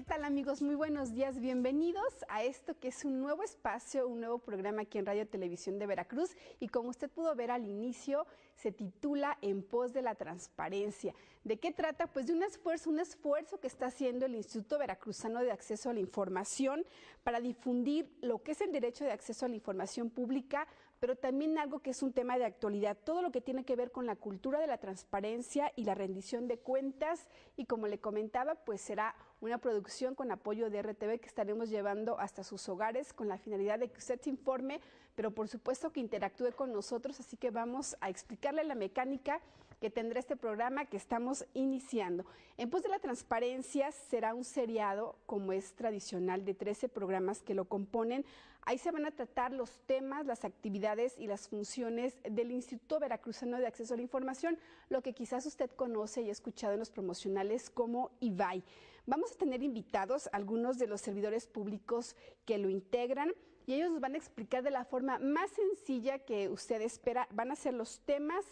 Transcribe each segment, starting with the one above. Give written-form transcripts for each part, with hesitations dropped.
tal, amigos? Muy buenos días, bienvenidos a esto que es un nuevo espacio, un nuevo programa aquí en Radio Televisión de Veracruz, y como usted pudo ver al inicio, se titula En pos de la transparencia. ¿De qué trata? Pues de un esfuerzo que está haciendo el Instituto Veracruzano de Acceso a la Información para difundir lo que es el derecho de acceso a la información pública, pero también algo que es un tema de actualidad, todo lo que tiene que ver con la cultura de la transparencia y la rendición de cuentas, y como le comentaba, pues será una producción con apoyo de RTV que estaremos llevando hasta sus hogares con la finalidad de que usted se informe, pero por supuesto que interactúe con nosotros, así que vamos a explicarle la mecánica que tendrá este programa que estamos iniciando. En pos de la transparencia será un seriado, como es tradicional, de 13 programas que lo componen. Ahí se van a tratar los temas, las actividades y las funciones del Instituto Veracruzano de Acceso a la Información, lo que quizás usted conoce y ha escuchado en los promocionales como IVAI. Vamos a tener invitados algunos de los servidores públicos que lo integran, y ellos nos van a explicar de la forma más sencilla que usted espera. Van a ser los temas.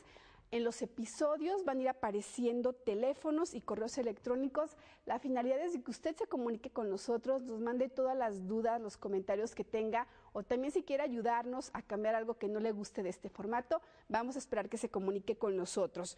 En los episodios van a ir apareciendo teléfonos y correos electrónicos. La finalidad es de que usted se comunique con nosotros, nos mande todas las dudas, los comentarios que tenga, o también si quiere ayudarnos a cambiar algo que no le guste de este formato, vamos a esperar que se comunique con nosotros.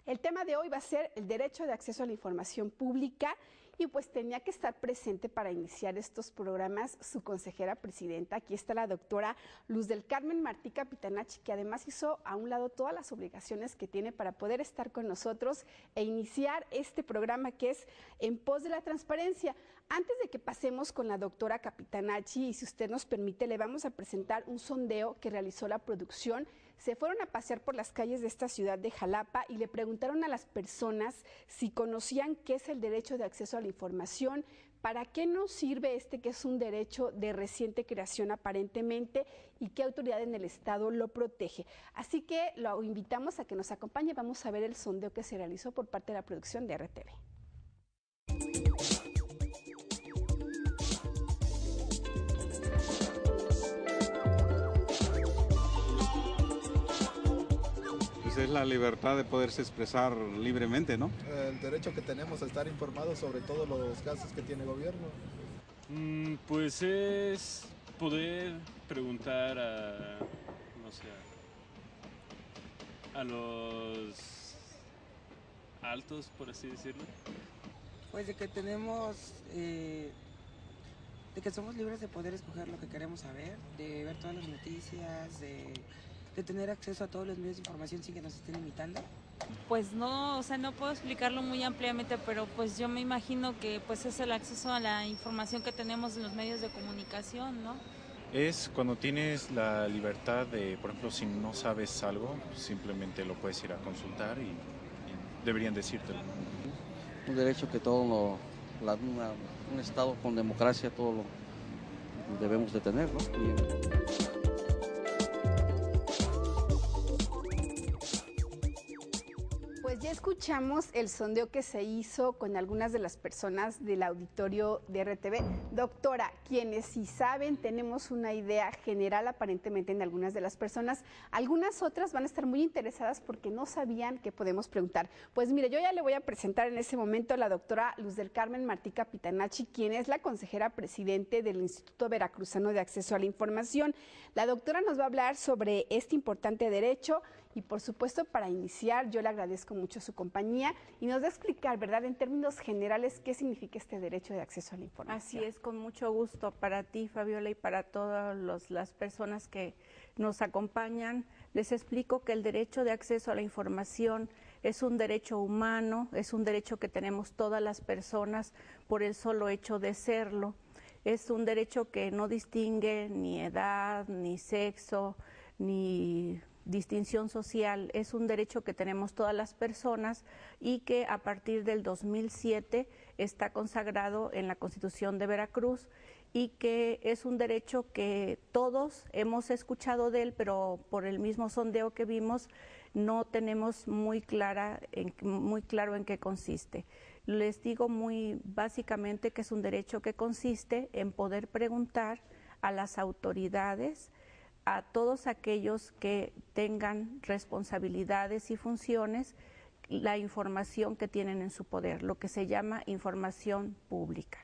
El tema de hoy va a ser el derecho de acceso a la información pública, y pues tenía que estar presente para iniciar estos programas su consejera presidenta. Aquí está la doctora Luz del Carmen Martí Capitanachi, que además hizo a un lado todas las obligaciones que tiene para poder estar con nosotros e iniciar este programa que es En pos de la transparencia. Antes de que pasemos con la doctora Capitanachi, y si usted nos permite, le vamos a presentar un sondeo que realizó la producción. Se fueron a pasear por las calles de esta ciudad de Jalapa y le preguntaron a las personas si conocían qué es el derecho de acceso a la información, para qué nos sirve este que es un derecho de reciente creación aparentemente, y qué autoridad en el Estado lo protege. Así que lo invitamos a que nos acompañe. Vamos a ver el sondeo que se realizó por parte de la producción de RTV. Es la libertad de poderse expresar libremente, ¿no? El derecho que tenemos a estar informados sobre todos los gastos que tiene el gobierno. Pues es poder preguntar a, no sé, a los altos, por así decirlo. Pues de que tenemos, de que somos libres de poder escoger lo que queremos saber, de ver todas las noticias, de tener acceso a todos los medios de información sin que nos estén limitando. Pues no, o sea, no puedo explicarlo muy ampliamente, pero pues yo me imagino que pues es el acceso a la información que tenemos en los medios de comunicación, ¿no? Es cuando tienes la libertad de, por ejemplo, si no sabes algo, simplemente lo puedes ir a consultar y deberían decírtelo. Un derecho que todo un Estado con democracia, todo lo debemos de tener, ¿no? Pues ya escuchamos el sondeo que se hizo con algunas de las personas del auditorio de RTV. Doctora, quienes sí saben, tenemos una idea general aparentemente en algunas de las personas. Algunas otras van a estar muy interesadas porque no sabían qué podemos preguntar. Pues mire, yo ya le voy a presentar en ese momento a la doctora Luz del Carmen Martí Capitanachi, quien es la consejera presidente del Instituto Veracruzano de Acceso a la Información. La doctora nos va a hablar sobre este importante derecho. Y por supuesto, para iniciar, yo le agradezco mucho su compañía y nos va a explicar, ¿verdad?, en términos generales, qué significa este derecho de acceso a la información. Así es, con mucho gusto para ti, Fabiola, y para todas las personas que nos acompañan. Les explico que el derecho de acceso a la información es un derecho humano, es un derecho que tenemos todas las personas por el solo hecho de serlo. Es un derecho que no distingue ni edad, ni sexo, ni distinción social. Es un derecho que tenemos todas las personas y que a partir del 2007 está consagrado en la Constitución de Veracruz, y que es un derecho que todos hemos escuchado de él, pero por el mismo sondeo que vimos no tenemos muy claro en qué consiste. Les digo muy básicamente que es un derecho que consiste en poder preguntar a las autoridades, a todos aquellos que tengan responsabilidades y funciones, la información que tienen en su poder, lo que se llama información pública.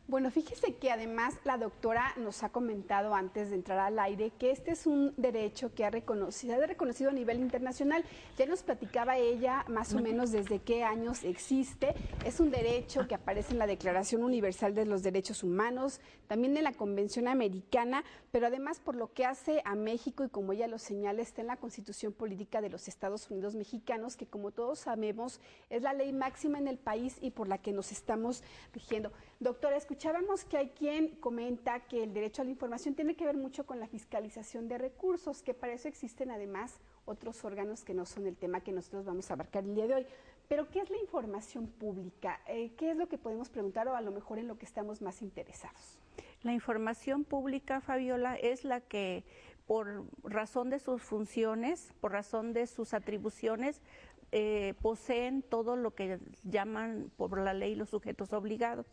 Bueno, fíjese que además la doctora nos ha comentado antes de entrar al aire que este es un derecho que ha reconocido a nivel internacional. Ya nos platicaba ella más o menos desde qué años existe. Es un derecho que aparece en la Declaración Universal de los Derechos Humanos, también en la Convención Americana, pero además por lo que hace a México y como ella lo señala está en la Constitución Política de los Estados Unidos Mexicanos, que como todos sabemos es la ley máxima en el país y por la que nos estamos rigiendo. Doctora, escuchábamos que hay quien comenta que el derecho a la información tiene que ver mucho con la fiscalización de recursos, que para eso existen además otros órganos que no son el tema que nosotros vamos a abarcar el día de hoy. Pero, ¿qué es la información pública? ¿Qué es lo que podemos preguntar o a lo mejor en lo que estamos más interesados? La información pública, Fabiola, es la que por razón de sus funciones, por razón de sus atribuciones, poseen todo lo que llaman por la ley los sujetos obligados.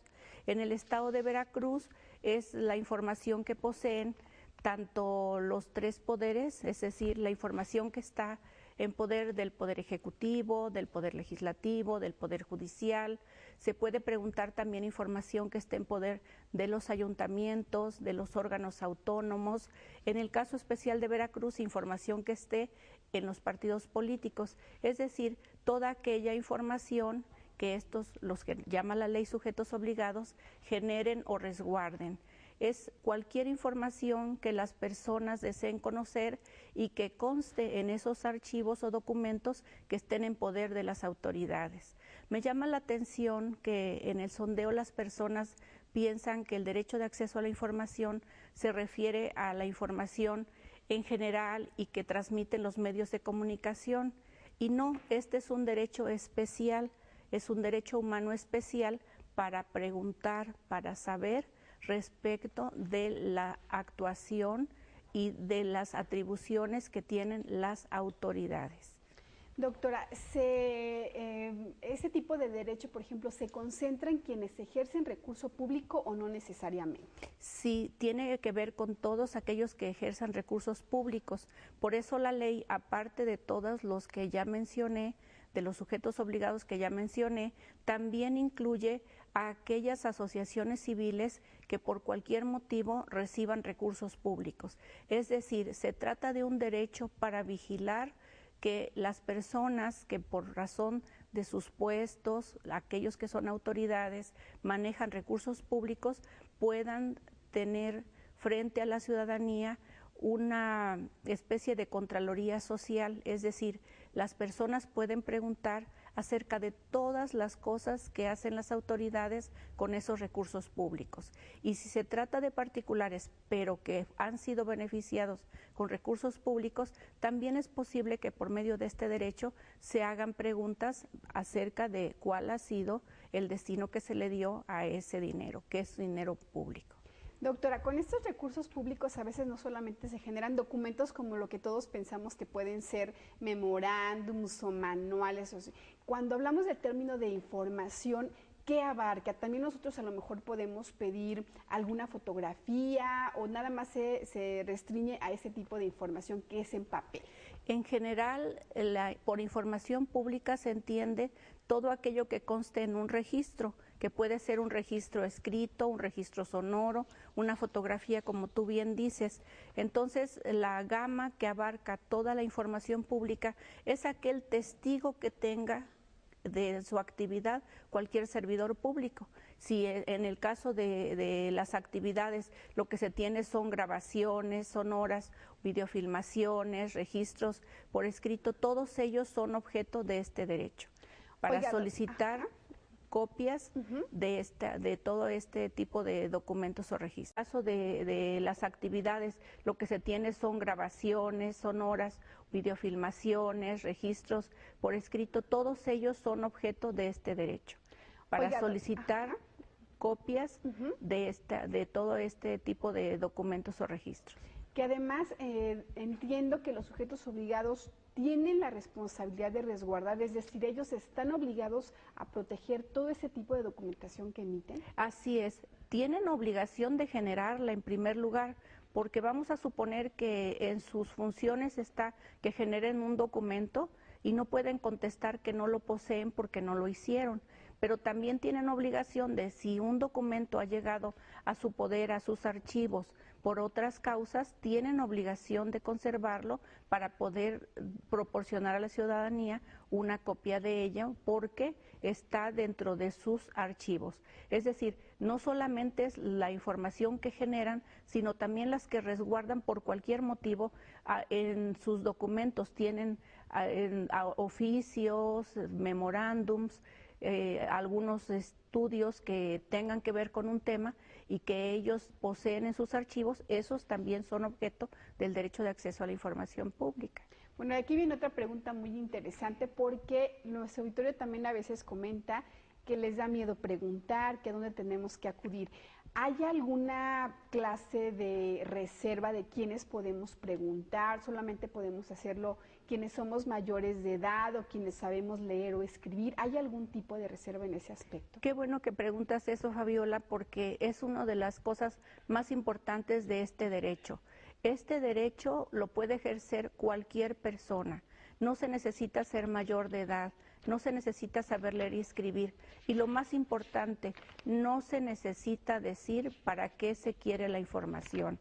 En el estado de Veracruz es la información que poseen tanto los tres poderes, es decir, la información que está en poder del Poder Ejecutivo, del Poder Legislativo, del Poder Judicial. Se puede preguntar también información que esté en poder de los ayuntamientos, de los órganos autónomos. En el caso especial de Veracruz, información que esté en los partidos políticos, es decir, toda aquella información que estos, los que llama la ley sujetos obligados, generen o resguarden. Es cualquier información que las personas deseen conocer y que conste en esos archivos o documentos que estén en poder de las autoridades. Me llama la atención que en el sondeo las personas piensan que el derecho de acceso a la información se refiere a la información en general y que transmiten los medios de comunicación. Y no, este es un derecho especial, es un derecho humano especial para preguntar, para saber respecto de la actuación y de las atribuciones que tienen las autoridades. Doctora, ¿ese tipo de derecho, por ejemplo, se concentra en quienes ejercen recurso público o no necesariamente? Sí, tiene que ver con todos aquellos que ejerzan recursos públicos. Por eso la ley, aparte de todos los que ya mencioné, de los sujetos obligados que ya mencioné, también incluye a aquellas asociaciones civiles que por cualquier motivo reciban recursos públicos. Es decir, se trata de un derecho para vigilar que las personas que por razón de sus puestos, aquellos que son autoridades, manejan recursos públicos, puedan tener frente a la ciudadanía una especie de contraloría social, es decir, las personas pueden preguntar acerca de todas las cosas que hacen las autoridades con esos recursos públicos. Y si se trata de particulares, pero que han sido beneficiados con recursos públicos, también es posible que por medio de este derecho se hagan preguntas acerca de cuál ha sido el destino que se le dio a ese dinero, que es dinero público. Doctora, con estos recursos públicos a veces no solamente se generan documentos como lo que todos pensamos que pueden ser memorándums o manuales. Cuando hablamos del término de información, ¿qué abarca? También nosotros a lo mejor podemos pedir alguna fotografía o nada más se restringe a ese tipo de información que es en papel. En general, por información pública se entiende todo aquello que conste en un registro, que puede ser un registro escrito, un registro sonoro, una fotografía, como tú bien dices. Entonces, la gama que abarca toda la información pública es aquel testigo que tenga de su actividad cualquier servidor público. Si en el caso de las actividades lo que se tiene son grabaciones sonoras, videofilmaciones, registros por escrito, todos ellos son objeto de este derecho. Para solicitar copias de todo este tipo de documentos o registros. En el caso de las actividades, lo que se tiene son grabaciones sonoras, videofilmaciones, registros por escrito, todos ellos son objeto de este derecho. Para solicitar copias de todo este tipo de documentos o registros. Que además entiendo que los sujetos obligados tienen la responsabilidad de resguardar, es decir, ellos están obligados a proteger todo ese tipo de documentación que emiten. Así es, tienen obligación de generarla en primer lugar, porque vamos a suponer que en sus funciones está que generen un documento y no pueden contestar que no lo poseen porque no lo hicieron. pero también tienen obligación de, si un documento ha llegado a su poder, a sus archivos, por otras causas, tienen obligación de conservarlo para poder proporcionar a la ciudadanía una copia de ella, porque está dentro de sus archivos. Es decir, no solamente es la información que generan, sino también las que resguardan por cualquier motivo en sus documentos. Tienen oficios, memorándums, algunos estudios que tengan que ver con un tema y que ellos poseen en sus archivos. Esos también son objeto del derecho de acceso a la información pública. Bueno, aquí viene otra pregunta muy interesante, porque nuestro auditorio también a veces comenta que les da miedo preguntar, que a dónde tenemos que acudir. ¿Hay alguna clase de reserva de quiénes podemos preguntar? ¿Solamente podemos hacerlo quienes somos mayores de edad o quienes sabemos leer o escribir? ¿Hay algún tipo de reserva en ese aspecto? Qué bueno que preguntas eso, Fabiola, porque es una de las cosas más importantes de este derecho. Este derecho lo puede ejercer cualquier persona. No se necesita ser mayor de edad, no se necesita saber leer y escribir. Y lo más importante, no se necesita decir para qué se quiere la información.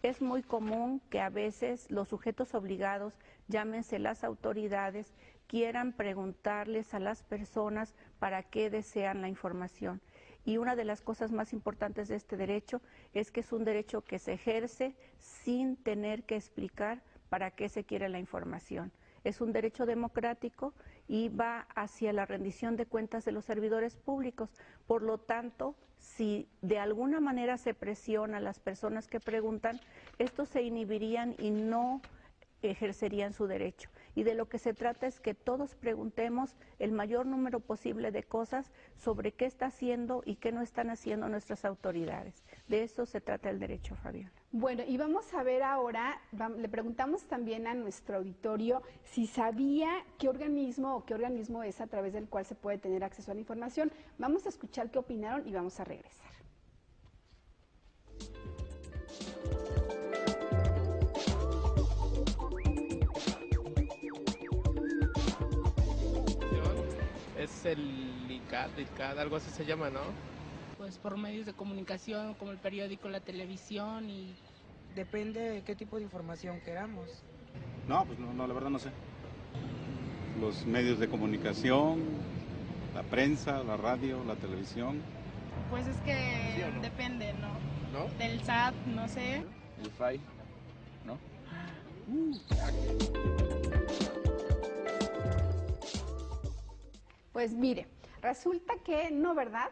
Es muy común que a veces los sujetos obligados, llámense las autoridades, quieran preguntarles a las personas para qué desean la información. Y una de las cosas más importantes de este derecho es que es un derecho que se ejerce sin tener que explicar para qué se quiere la información. Es un derecho democrático y va hacia la rendición de cuentas de los servidores públicos. Por lo tanto, si de alguna manera se presiona a las personas que preguntan, estos se inhibirían y no ejercerían su derecho. Y de lo que se trata es que todos preguntemos el mayor número posible de cosas sobre qué está haciendo y qué no están haciendo nuestras autoridades. De eso se trata el derecho, Fabiola. Bueno, y vamos a ver ahora, le preguntamos también a nuestro auditorio si sabía qué organismo es a través del cual se puede tener acceso a la información. Vamos a escuchar qué opinaron y vamos a regresar. Es el ICAD, algo así se llama, ¿no? Pues por medios de comunicación como el periódico, la televisión y... Depende de qué tipo de información queramos. No, pues no, la verdad no sé. Los medios de comunicación, la prensa, la radio, la televisión. Pues es que ¿Sí o no? depende, ¿no? ¿No? Del SAT, no sé. El FAI, ¿no? Pues mire, resulta que no, ¿verdad?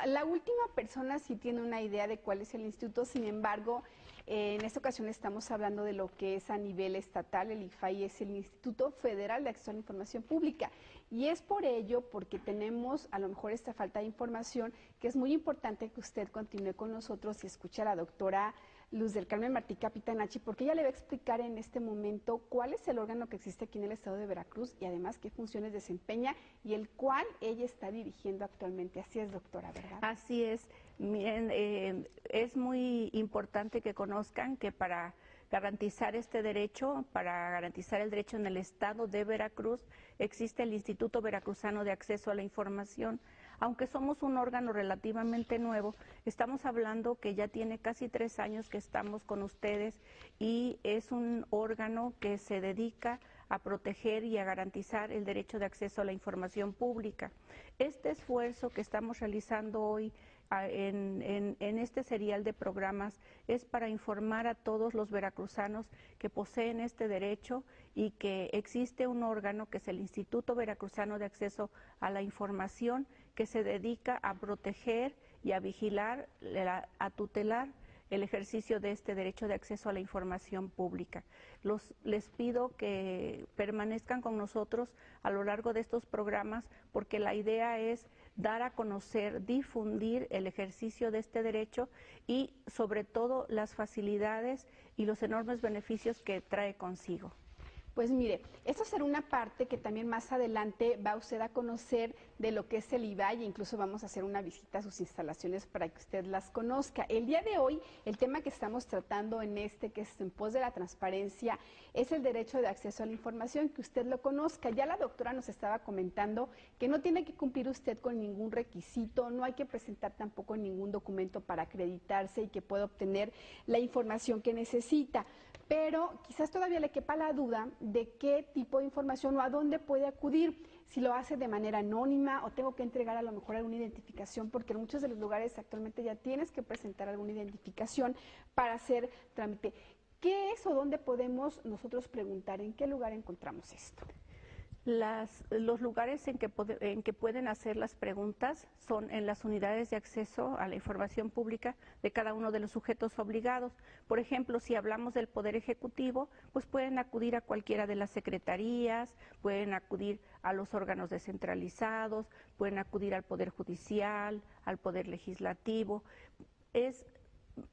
La última persona sí tiene una idea de cuál es el instituto, sin embargo, en esta ocasión estamos hablando de lo que es a nivel estatal. El IFAI es el Instituto Federal de Acceso a la Información Pública, y es por ello, porque tenemos a lo mejor esta falta de información, que es muy importante que usted continúe con nosotros y escuche a la doctora Luz del Carmen Martí Capitanachi, porque ella le va a explicar en este momento cuál es el órgano que existe aquí en el estado de Veracruz y además qué funciones desempeña y el cual ella está dirigiendo actualmente. Así es, doctora, ¿verdad? Así es. Miren, es muy importante que conozcan que para garantizar este derecho, para garantizar el derecho en el estado de Veracruz, existe el Instituto Veracruzano de Acceso a la Información. Aunque somos un órgano relativamente nuevo, estamos hablando que ya tiene casi 3 años que estamos con ustedes, y es un órgano que se dedica a proteger y a garantizar el derecho de acceso a la información pública. Este esfuerzo que estamos realizando hoy en este serial de programas es para informar a todos los veracruzanos que poseen este derecho y que existe un órgano que es el Instituto Veracruzano de Acceso a la Información, que se dedica a proteger y a vigilar, a tutelar el ejercicio de este derecho de acceso a la información pública. Les pido que permanezcan con nosotros a lo largo de estos programas, porque la idea es dar a conocer, difundir el ejercicio de este derecho y sobre todo las facilidades y los enormes beneficios que trae consigo. Pues mire, esto será una parte que también más adelante va usted a conocer de lo que es el IBAI, e incluso vamos a hacer una visita a sus instalaciones para que usted las conozca. El día de hoy, el tema que estamos tratando en que es en pos de la transparencia, es el derecho de acceso a la información, que usted lo conozca. Ya la doctora nos estaba comentando que no tiene que cumplir usted con ningún requisito, no hay que presentar tampoco ningún documento para acreditarse y que pueda obtener la información que necesita. Pero quizás todavía le quepa la duda de qué tipo de información o a dónde puede acudir, si lo hace de manera anónima o tengo que entregar a lo mejor alguna identificación, porque en muchos de los lugares actualmente ya tienes que presentar alguna identificación para hacer trámite. ¿Qué es o dónde podemos nosotros preguntar? ¿En qué lugar encontramos esto? Los lugares en que pueden hacer las preguntas son en las unidades de acceso a la información pública de cada uno de los sujetos obligados. Por ejemplo, si hablamos del Poder Ejecutivo, pues pueden acudir a cualquiera de las secretarías, pueden acudir a los órganos descentralizados, pueden acudir al Poder Judicial, al Poder Legislativo. Es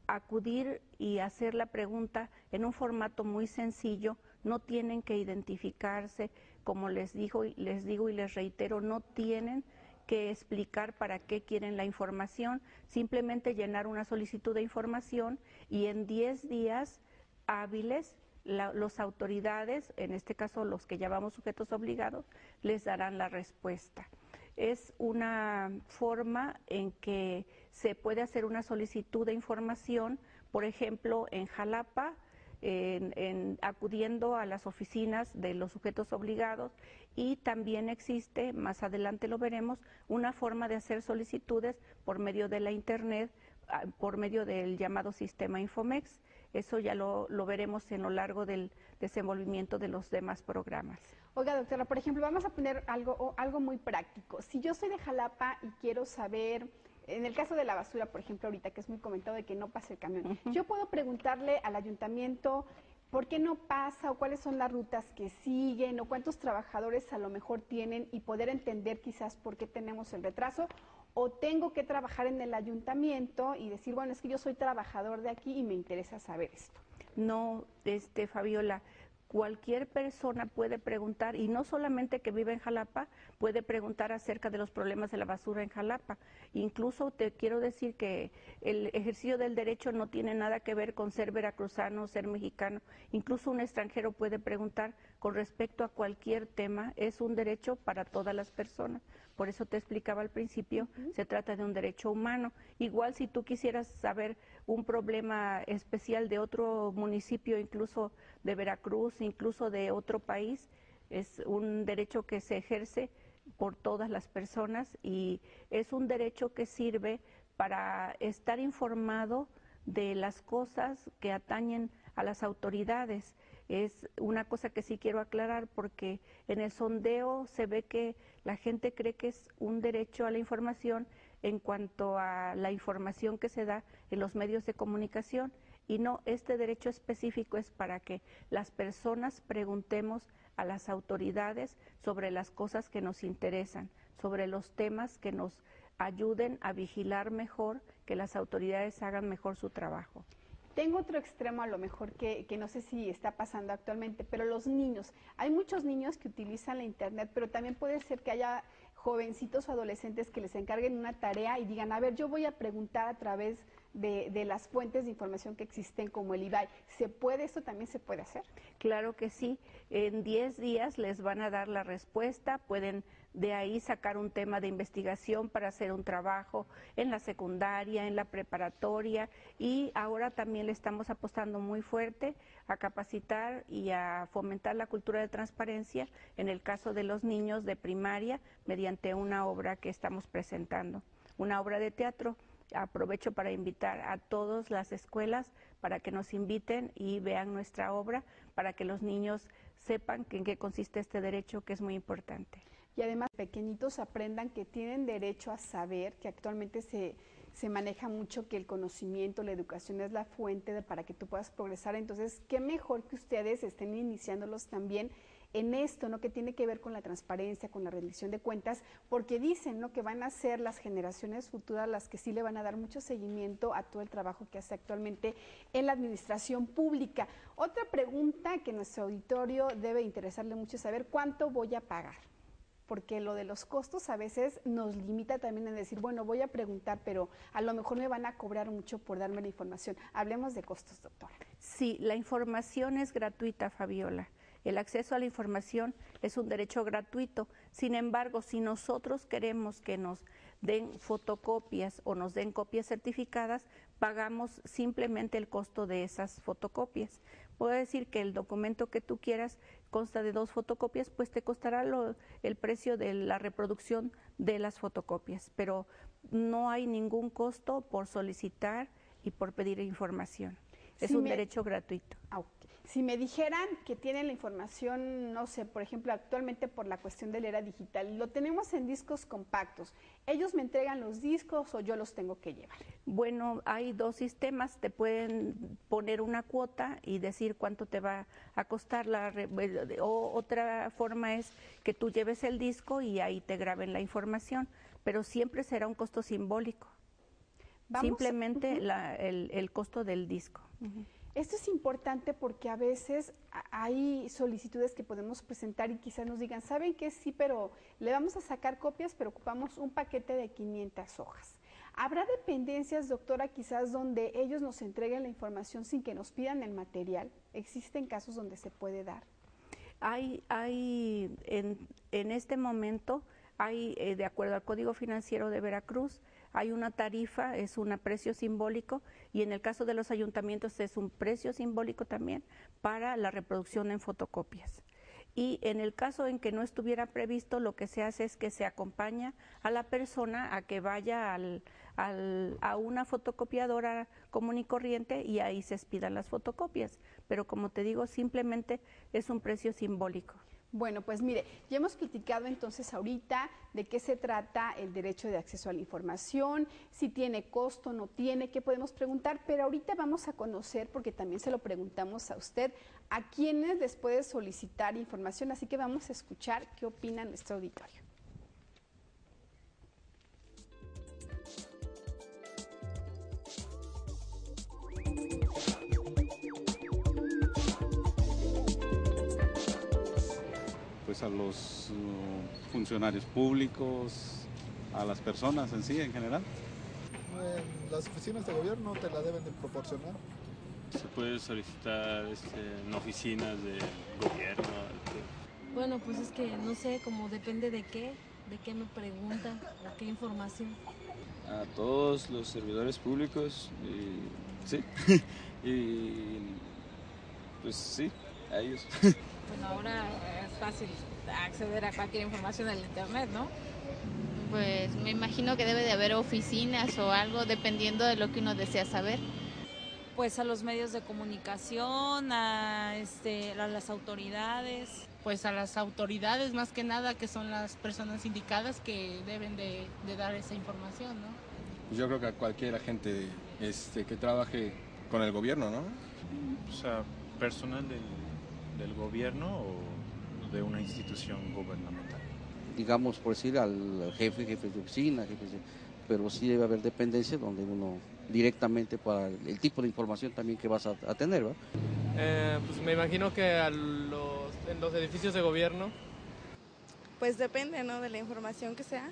acudir y hacer la pregunta en un formato muy sencillo, no tienen que identificarse, como les digo y les reitero, no tienen que explicar para qué quieren la información, simplemente llenar una solicitud de información y en 10 días hábiles las autoridades, en este caso los que llamamos sujetos obligados, les darán la respuesta. Es una forma en que se puede hacer una solicitud de información, por ejemplo, en Jalapa, acudiendo a las oficinas de los sujetos obligados, y también existe, más adelante lo veremos, una forma de hacer solicitudes por medio de la internet, por medio del llamado sistema Infomex. Eso ya lo veremos en lo largo del desenvolvimiento de los demás programas. Oiga, doctora, por ejemplo, vamos a poner algo muy práctico. Si yo soy de Jalapa y quiero saber, en el caso de la basura, por ejemplo, ahorita que es muy comentado de que no pasa el camión, yo puedo preguntarle al ayuntamiento por qué no pasa o cuáles son las rutas que siguen o cuántos trabajadores a lo mejor tienen y poder entender quizás por qué tenemos el retraso, o tengo que trabajar en el ayuntamiento y decir, bueno, es que yo soy trabajador de aquí y me interesa saber esto. No, Fabiola, cualquier persona puede preguntar, y no solamente que vive en Jalapa, puede preguntar acerca de los problemas de la basura en Jalapa. Incluso te quiero decir que el ejercicio del derecho no tiene nada que ver con ser veracruzano, ser mexicano. Incluso un extranjero puede preguntar con respecto a cualquier tema, es un derecho para todas las personas. Por eso te explicaba al principio, se trata de un derecho humano. Igual si tú quisieras saber un problema especial de otro municipio, incluso de Veracruz, incluso de otro país, es un derecho que se ejerce por todas las personas y es un derecho que sirve para estar informado de las cosas que atañen a las autoridades. Es una cosa que sí quiero aclarar porque en el sondeo se ve que la gente cree que es un derecho a la información en cuanto a la información que se da en los medios de comunicación y no, este derecho específico es para que las personas preguntemos a las autoridades sobre las cosas que nos interesan, sobre los temas que nos ayuden a vigilar mejor, que las autoridades hagan mejor su trabajo. Tengo otro extremo a lo mejor que no sé si está pasando actualmente, pero los niños. Hay muchos niños que utilizan la internet, pero también puede ser que haya jovencitos o adolescentes que les encarguen una tarea y digan, a ver, yo voy a preguntar a través de las fuentes de información que existen como el IBAI. ¿Se puede? ¿Esto también se puede hacer? Claro que sí. En 10 días les van a dar la respuesta, pueden de ahí sacar un tema de investigación para hacer un trabajo en la secundaria, en la preparatoria y ahora también le estamos apostando muy fuerte a capacitar y a fomentar la cultura de transparencia en el caso de los niños de primaria mediante una obra que estamos presentando, una obra de teatro. Aprovecho para invitar a todas las escuelas para que nos inviten y vean nuestra obra, para que los niños sepan en qué consiste este derecho que es muy importante. Y además pequeñitos aprendan que tienen derecho a saber, que actualmente se maneja mucho que el conocimiento, la educación es la fuente para que tú puedas progresar. Entonces, qué mejor que ustedes estén iniciándolos también en esto, ¿no? Que tiene que ver con la transparencia, con la rendición de cuentas, porque dicen, ¿no? Que van a ser las generaciones futuras las que sí le van a dar mucho seguimiento a todo el trabajo que hace actualmente en la administración pública. Otra pregunta que nuestro auditorio debe interesarle mucho es saber cuánto voy a pagar. porque lo de los costos a veces nos limita también en decir, bueno, voy a preguntar, pero a lo mejor me van a cobrar mucho por darme la información. Hablemos de costos, doctora. Sí, la información es gratuita, Fabiola. El acceso a la información es un derecho gratuito. Sin embargo, si nosotros queremos que nos den fotocopias o nos den copias certificadas, pagamos simplemente el costo de esas fotocopias. Puedo decir que el documento que tú quieras consta de 2 fotocopias, pues te costará el precio de la reproducción de las fotocopias, pero no hay ningún costo por solicitar y por pedir información. Es un derecho gratuito. Si me dijeran que tienen la información, no sé, por ejemplo, actualmente por la cuestión de la era digital, lo tenemos en discos compactos, ¿ellos me entregan los discos o yo los tengo que llevar? Bueno, hay 2 sistemas, te pueden poner una cuota y decir cuánto te va a costar, o otra forma es que tú lleves el disco y ahí te graben la información, pero siempre será un costo simbólico, simplemente el costo del disco. Esto es importante porque a veces hay solicitudes que podemos presentar y quizás nos digan, ¿saben qué? Sí, pero le vamos a sacar copias, pero ocupamos un paquete de 500 hojas. ¿Habrá dependencias, doctora, quizás donde ellos nos entreguen la información sin que nos pidan el material? ¿Existen casos donde se puede dar? En este momento, de acuerdo al Código Financiero de Veracruz, hay una tarifa, es un precio simbólico, y en el caso de los ayuntamientos es un precio simbólico también para la reproducción en fotocopias. Y en el caso en que no estuviera previsto, lo que se hace es que se acompaña a la persona a que vaya a una fotocopiadora común y corriente y ahí se expidan las fotocopias. Pero como te digo, simplemente es un precio simbólico. Bueno, pues mire, ya hemos platicado entonces ahorita de qué se trata el derecho de acceso a la información, si tiene costo, no tiene, qué podemos preguntar, pero ahorita vamos a conocer, porque también se lo preguntamos a usted, a quiénes les puede solicitar información, así que vamos a escuchar qué opina nuestro auditorio. Pues a los funcionarios públicos, a las personas en sí, en general. Las oficinas de gobierno te la deben de proporcionar. Se puede solicitar en oficinas de gobierno. Bueno, pues es que no sé, como depende de qué me preguntan, o qué información. A todos los servidores públicos, sí, y pues sí, a ellos. Bueno, ahora es fácil acceder a cualquier información en el internet, ¿no? Pues me imagino que debe de haber oficinas o algo dependiendo de lo que uno desea saber. Pues a los medios de comunicación, a las autoridades. Pues a las autoridades más que nada, que son las personas indicadas que deben de dar esa información, ¿no? Pues yo creo que a cualquier agente que trabaje con el gobierno, ¿no? O sea, personal del gobierno o de una institución gubernamental. Digamos, por decir, al jefe de oficina, pero sí debe haber dependencia donde uno directamente para el tipo de información también que vas a tener, ¿verdad? Pues me imagino que en los edificios de gobierno. Pues depende, ¿no?, de la información que sea.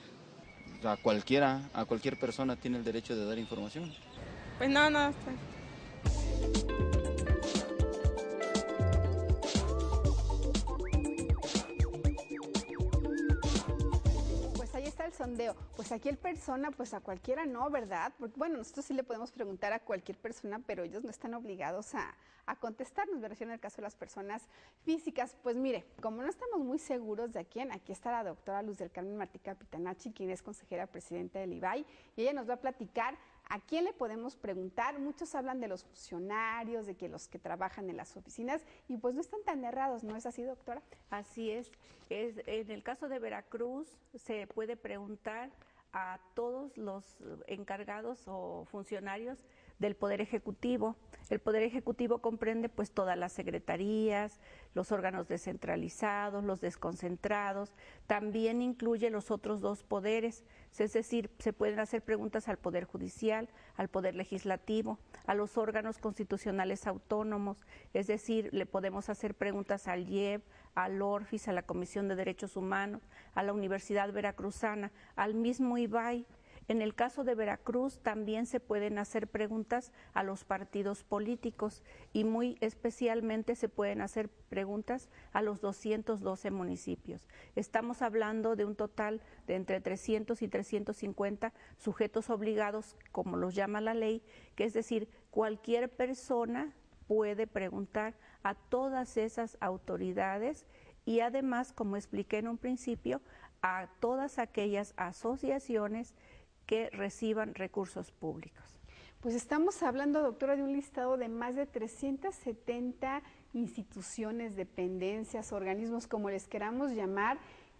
A cualquier persona tiene el derecho de dar información. Pues no. El sondeo, pues aquí el persona, pues a cualquiera no, ¿verdad? Porque bueno, nosotros sí le podemos preguntar a cualquier persona, pero ellos no están obligados a contestarnos, me refiero en el caso de las personas físicas. Pues mire, como no estamos muy seguros de quién, aquí está la doctora Luz del Carmen Martí Capitanachi, quien es consejera presidenta del IBAI, y ella nos va a platicar a quién le podemos preguntar. Muchos hablan de los funcionarios, de que los que trabajan en las oficinas, y pues no están tan errados, ¿no es así, doctora? Así es. En el caso de Veracruz se puede preguntar a todos los encargados o funcionarios del Poder Ejecutivo. El Poder Ejecutivo comprende pues todas las secretarías, los órganos descentralizados, los desconcentrados, también incluye los otros dos poderes, es decir, se pueden hacer preguntas al Poder Judicial, al Poder Legislativo, a los órganos constitucionales autónomos, es decir, le podemos hacer preguntas al IEB, al ORFIS, a la Comisión de Derechos Humanos, a la Universidad Veracruzana, al mismo IBAI. En el caso de Veracruz también se pueden hacer preguntas a los partidos políticos y muy especialmente se pueden hacer preguntas a los 212 municipios. Estamos hablando de un total de entre 300 y 350 sujetos obligados, como los llama la ley, que es decir, cualquier persona puede preguntar a todas esas autoridades y además, como expliqué en un principio, a todas aquellas asociaciones que reciban recursos públicos. Pues estamos hablando, doctora, de un listado de más de 370 instituciones, dependencias, organismos, como les queramos llamar,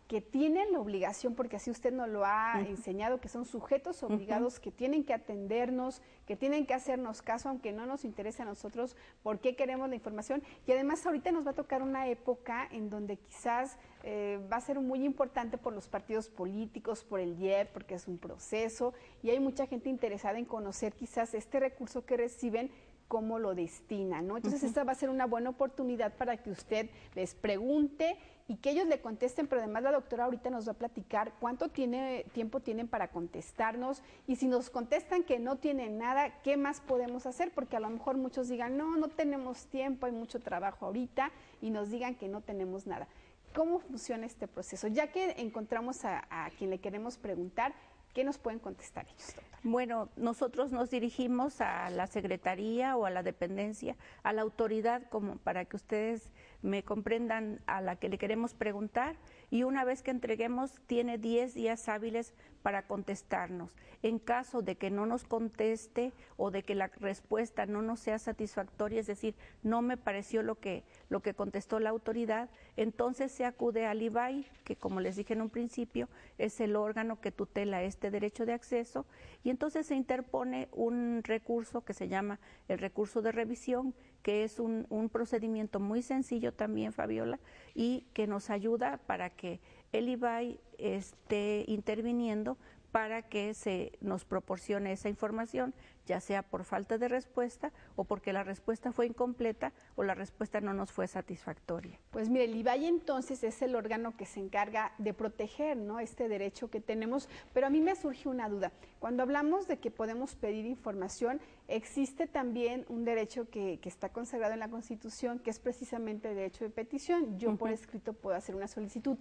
que tienen la obligación, porque así usted nos lo ha enseñado, que son sujetos obligados, que tienen que atendernos, que tienen que hacernos caso, aunque no nos interese a nosotros por qué queremos la información. Y además ahorita nos va a tocar una época en donde quizás va a ser muy importante por los partidos políticos, por el IEP, porque es un proceso, y hay mucha gente interesada en conocer quizás este recurso que reciben, cómo lo destinan, ¿no? Entonces esta va a ser una buena oportunidad para que usted les pregunte y que ellos le contesten, pero además la doctora ahorita nos va a platicar cuánto tiempo tienen para contestarnos, y si nos contestan que no tienen nada, ¿qué más podemos hacer? Porque a lo mejor muchos digan, no tenemos tiempo, hay mucho trabajo ahorita, y nos digan que no tenemos nada. ¿Cómo funciona este proceso? Ya que encontramos a quien le queremos preguntar, ¿qué nos pueden contestar ellos, doctora? Bueno, nosotros nos dirigimos a la secretaría o a la dependencia, a la autoridad, como para que ustedes me comprendan, a la que le queremos preguntar, y una vez que entreguemos tiene 10 días hábiles para contestarnos. En caso de que no nos conteste o de que la respuesta no nos sea satisfactoria, es decir, no me pareció lo que contestó la autoridad, entonces se acude al IBAI, que como les dije en un principio, es el órgano que tutela este derecho de acceso, y entonces se interpone un recurso que se llama el recurso de revisión, que es un procedimiento muy sencillo también, Fabiola, y que nos ayuda para que el IBAI esté interviniendo para que se nos proporcione esa información, ya sea por falta de respuesta o porque la respuesta fue incompleta o la respuesta no nos fue satisfactoria. Pues mire, el IBAI entonces es el órgano que se encarga de proteger, ¿no?, este derecho que tenemos, pero a mí me surge una duda. Cuando hablamos de que podemos pedir información, existe también un derecho que está consagrado en la Constitución, que es precisamente el derecho de petición. Yo por escrito puedo hacer una solicitud.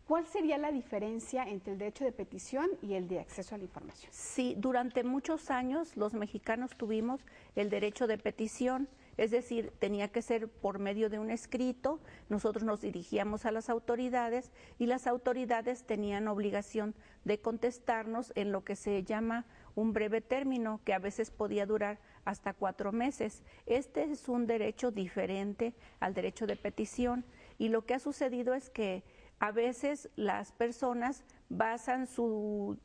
¿Cuál sería la diferencia entre el derecho de petición y el de acceso a la información? Sí, durante muchos años los mexicanos tuvimos el derecho de petición, es decir, tenía que ser por medio de un escrito, nosotros nos dirigíamos a las autoridades y las autoridades tenían obligación de contestarnos en lo que se llama un breve término, que a veces podía durar hasta 4 meses. Este es un derecho diferente al derecho de petición, y lo que ha sucedido es que a veces las personas basan su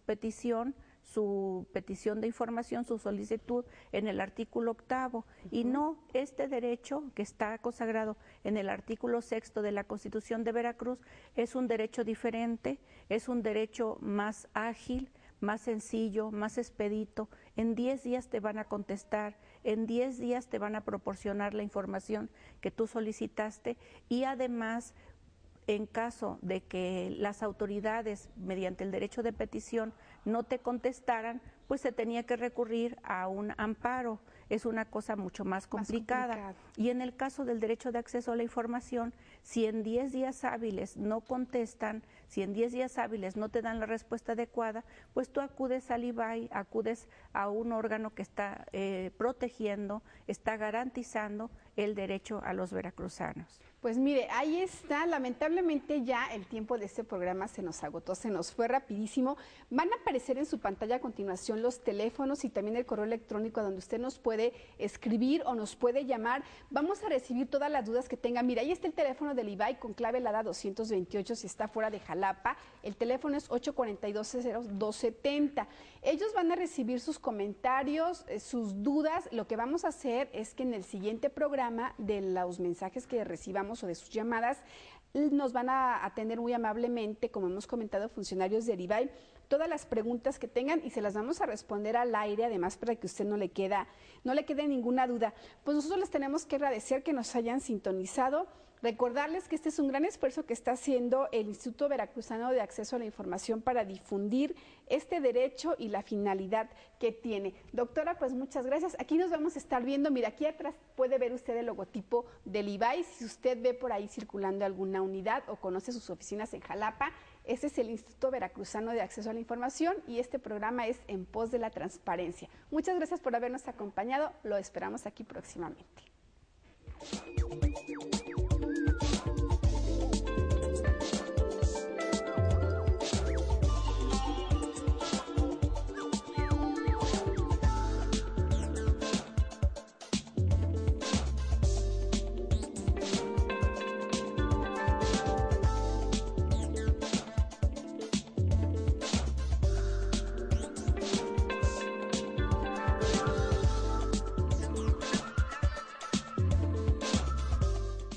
petición de información, su solicitud en el artículo 8º, y no, este derecho que está consagrado en el artículo 6º de la Constitución de Veracruz es un derecho diferente, es un derecho más ágil, más sencillo, más expedito. En 10 días te van a contestar, en 10 días te van a proporcionar la información que tú solicitaste, y además, en caso de que las autoridades, mediante el derecho de petición, no te contestaran, pues se tenía que recurrir a un amparo. Es una cosa mucho más complicada. Y en el caso del derecho de acceso a la información, si en 10 días hábiles no contestan, si en 10 días hábiles no te dan la respuesta adecuada, pues tú acudes al IBAI, acudes a un órgano que está protegiendo, está garantizando el derecho a los veracruzanos. Pues mire, ahí está. Lamentablemente ya el tiempo de este programa se nos agotó, se nos fue rapidísimo. Van a aparecer en su pantalla a continuación los teléfonos y también el correo electrónico donde usted nos puede puede escribir o nos puede llamar. Vamos a recibir todas las dudas que tengan. Mira, ahí está el teléfono del IBAI con clave LADA 228 si está fuera de Jalapa. El teléfono es 842-0270. Ellos van a recibir sus comentarios, sus dudas. Lo que vamos a hacer es que en el siguiente programa, de los mensajes que recibamos o de sus llamadas, nos van a atender muy amablemente, como hemos comentado, funcionarios del IBAI, todas las preguntas que tengan y se las vamos a responder al aire, además para que usted no le quede ninguna duda. Pues nosotros les tenemos que agradecer que nos hayan sintonizado. Recordarles que este es un gran esfuerzo que está haciendo el Instituto Veracruzano de Acceso a la Información para difundir este derecho y la finalidad que tiene. Doctora, pues muchas gracias. Aquí nos vamos a estar viendo. Mira, aquí atrás puede ver usted el logotipo del IBAI. Si usted ve por ahí circulando alguna unidad o conoce sus oficinas en Jalapa, ese es el Instituto Veracruzano de Acceso a la Información y este programa es En Pos de la Transparencia. Muchas gracias por habernos acompañado. Lo esperamos aquí próximamente.